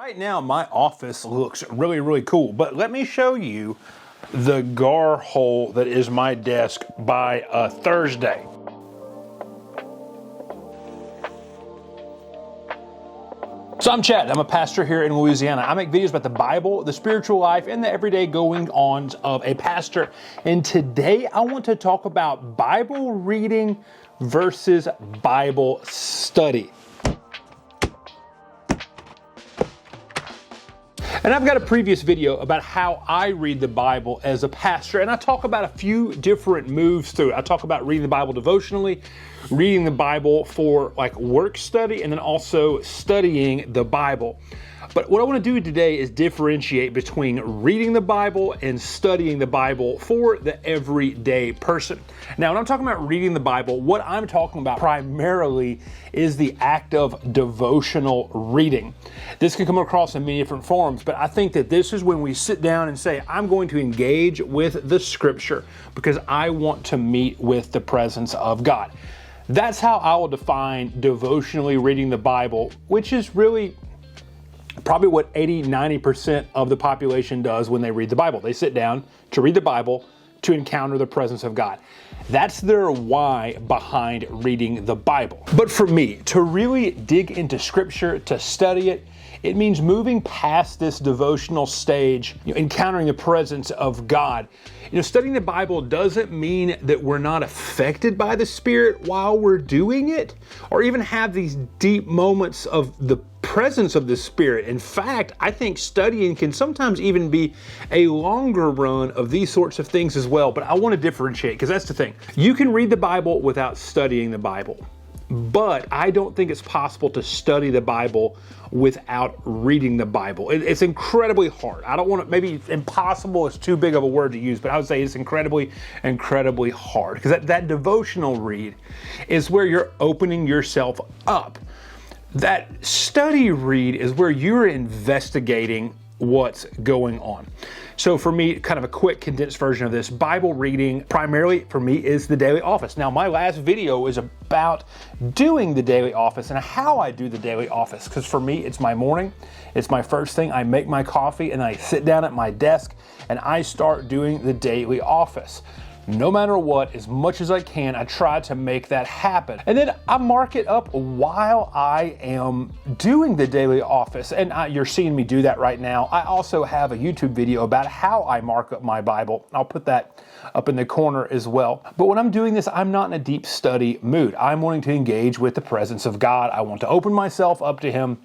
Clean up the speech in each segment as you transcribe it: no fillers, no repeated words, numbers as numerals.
Right now, my office looks really, really cool, but let me show you the gar hole that is my desk by Thursday. So I'm Chad, I'm a pastor here in Louisiana. I make videos about the Bible, the spiritual life, and the everyday goings-ons of a pastor. And today I want to talk about Bible reading versus Bible study. And I've got a previous video about how I read the Bible as a pastor, and I talk about a few different moves through it. I talk about reading the Bible devotionally, reading the Bible for like work study, and then also studying the Bible. But what I want to do today is differentiate between reading the Bible and studying the Bible for the everyday person. Now, when I'm talking about reading the Bible, what I'm talking about primarily is the act of devotional reading. This can come across in many different forms, but I think that this is when we sit down and say, I'm going to engage with the Scripture because I want to meet with the presence of God. That's how I will define devotionally reading the Bible, which is really probably what 80-90% of the population does when they read the Bible. They sit down to read the Bible to encounter the presence of God. That's their why behind reading the Bible. But for me, to really dig into Scripture, to study it, it means moving past this devotional stage, encountering the presence of God. Studying the Bible doesn't mean that we're not affected by the Spirit while we're doing it, or even have these deep moments of the presence of the Spirit. In fact, I think studying can sometimes even be a longer run of these sorts of things as well. But I want to differentiate, because that's the thing. You can read the Bible without studying the Bible. But I don't think it's possible to study the Bible without reading the Bible. It's incredibly hard. I don't want to, maybe impossible is too big of a word to use, but I would say it's incredibly hard. Because that devotional read is where you're opening yourself up. That study read is where you're investigating what's going on. So for me, kind of a quick condensed version of this, Bible reading primarily for me is the daily office. Now, my last video is about doing the daily office and how I do the daily office. Because for me, it's my morning. It's my first thing. I make my coffee and I sit down at my desk and I start doing the daily office. No matter what, as much as I can, I try to make that happen. And then I mark it up while I am doing the daily office. And you're seeing me do that right now. I also have a YouTube video about how I mark up my Bible. I'll put that up in the corner as well. But when I'm doing this, I'm not in a deep study mood. I'm wanting to engage with the presence of God. I want to open myself up to Him.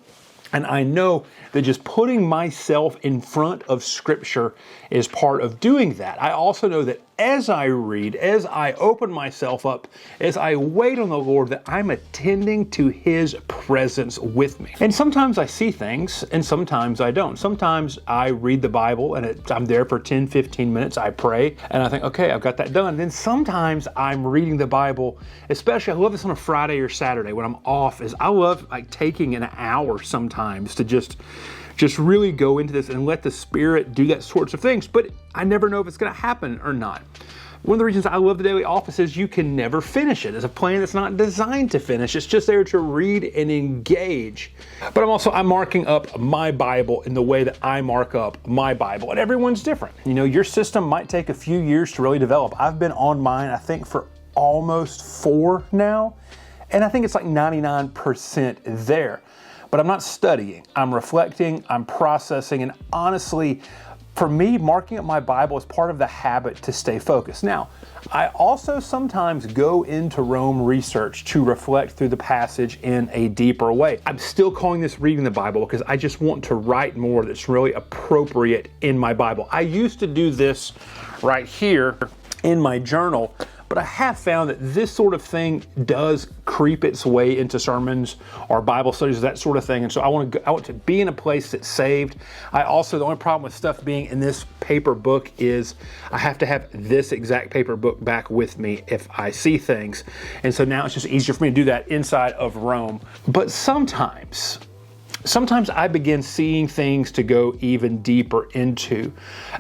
And I know that just putting myself in front of Scripture is part of doing that. I also know that as I read, as I open myself up, as I wait on the Lord, that I'm attending to His presence with me. And sometimes I see things and sometimes I don't. Sometimes I read the Bible and I'm there for 10, 15 minutes. I pray and I think, okay, I've got that done. Then sometimes I'm reading the Bible, especially I love this on a Friday or Saturday when I'm off, is I love like taking an hour sometimes to just really go into this and let the Spirit do that sorts of things. But I never know if it's going to happen or not. One of the reasons I love the daily office is you can never finish it. It's a plan that's not designed to finish. It's just there to read and engage. But I'm marking up my Bible in the way that I mark up my Bible. And everyone's different. Your system might take a few years to really develop. I've been on mine, I think, for almost 4 now. And I think it's like 99% there. But I'm not studying, I'm reflecting, I'm processing, and honestly, for me, marking up my Bible is part of the habit to stay focused. Now, I also sometimes go into Rome research to reflect through the passage in a deeper way. I'm still calling this reading the Bible because I just want to write more that's really appropriate in my Bible. I used to do this right here in my journal, but I have found that this sort of thing does creep its way into sermons or Bible studies, that sort of thing. And so I want to be in a place that's saved. The only problem with stuff being in this paper book is I have to have this exact paper book back with me if I see things. And so now it's just easier for me to do that inside of Rome. But sometimes sometimes I begin seeing things to go even deeper into.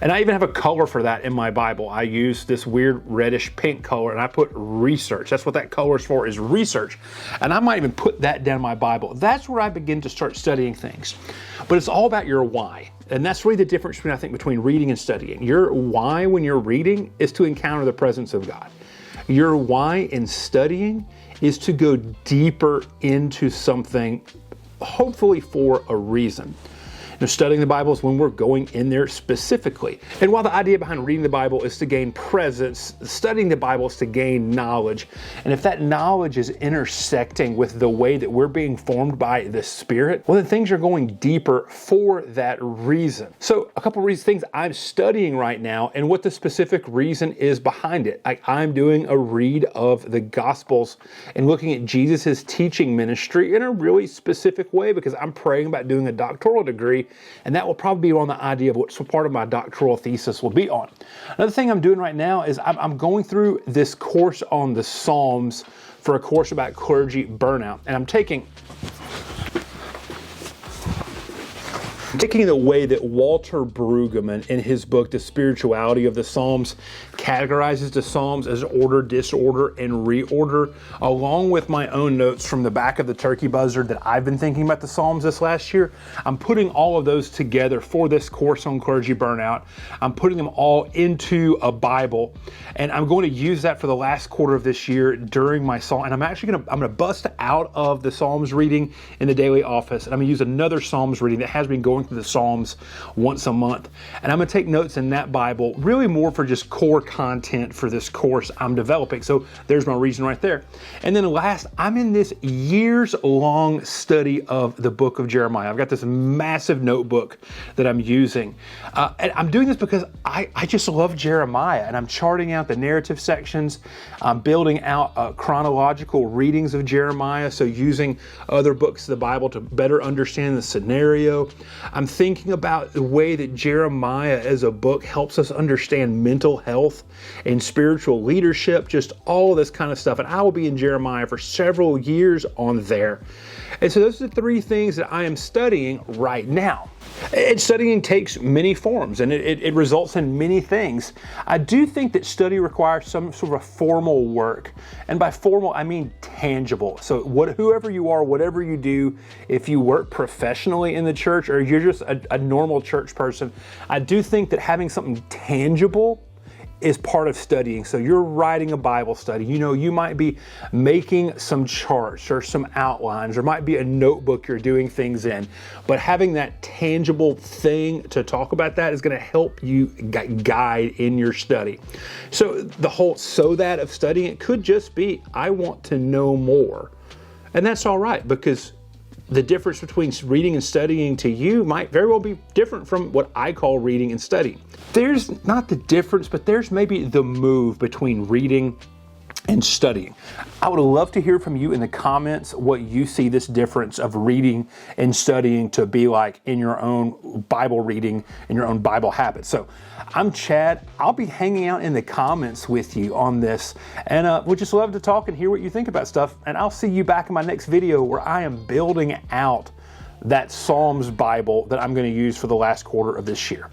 And I even have a color for that in my Bible. I use this weird reddish pink color and I put research. That's what that color is for, is research. And I might even put that down in my Bible. That's where I begin to start studying things. But it's all about your why. And that's really the difference between, I think, between reading and studying. Your why when you're reading is to encounter the presence of God. Your why in studying is to go deeper into something, hopefully for a reason. Studying the Bible is when we're going in there specifically. And while the idea behind reading the Bible is to gain presence, studying the Bible is to gain knowledge. And if that knowledge is intersecting with the way that we're being formed by the Spirit, well, then things are going deeper for that reason. So a couple of things I'm studying right now and what the specific reason is behind it. Like, I'm doing a read of the Gospels and looking at Jesus' teaching ministry in a really specific way because I'm praying about doing a doctoral degree. And that will probably be on the idea of what part of my doctoral thesis will be on. Another thing I'm doing right now is I'm going through this course on the Psalms for a course about clergy burnout. And I'm taking the way that Walter Brueggemann in his book, The Spirituality of the Psalms, categorizes the Psalms as order, disorder, and reorder, along with my own notes from the back of the turkey buzzard that I've been thinking about the Psalms this last year. I'm putting all of those together for this course on clergy burnout. I'm putting them all into a Bible, and I'm going to use that for the last quarter of this year during my Psalm. And I'm going to bust out of the Psalms reading in the daily office, and I'm going to use another Psalms reading that has been going through the Psalms once a month. And I'm going to take notes in that Bible, really more for just core content for this course I'm developing. So there's my reason right there. And then last, I'm in this years-long study of the book of Jeremiah. I've got this massive notebook that I'm using. And I'm doing this because I just love Jeremiah, and I'm charting out the narrative sections. I'm building out chronological readings of Jeremiah, so using other books of the Bible to better understand the scenario. I'm thinking about the way that Jeremiah as a book helps us understand mental health and spiritual leadership, just all of this kind of stuff. And I will be in Jeremiah for several years on there. And so those are the three things that I am studying right now. And studying takes many forms, and it results in many things. I do think that study requires some sort of formal work. And by formal, I mean tangible. So whoever you are, whatever you do, if you work professionally in the church or you're just a normal church person, I do think that having something tangible is part of studying. So you're writing a Bible study. You might be making some charts or some outlines. There might be a notebook you're doing things in. But having that tangible thing to talk about that is going to help you guide in your study. So the whole that of studying, it could just be, I want to know more. And that's all right, because the difference between reading and studying to you might very well be different from what I call reading and studying. There's not the difference, but there's maybe the move between reading and studying. I would love to hear from you in the comments what you see this difference of reading and studying to be like in your own Bible reading and your own Bible habits. So I'm Chad. I'll be hanging out in the comments with you on this, and we'd just love to talk and hear what you think about stuff. And I'll see you back in my next video where I am building out that Psalms Bible that I'm going to use for the last quarter of this year.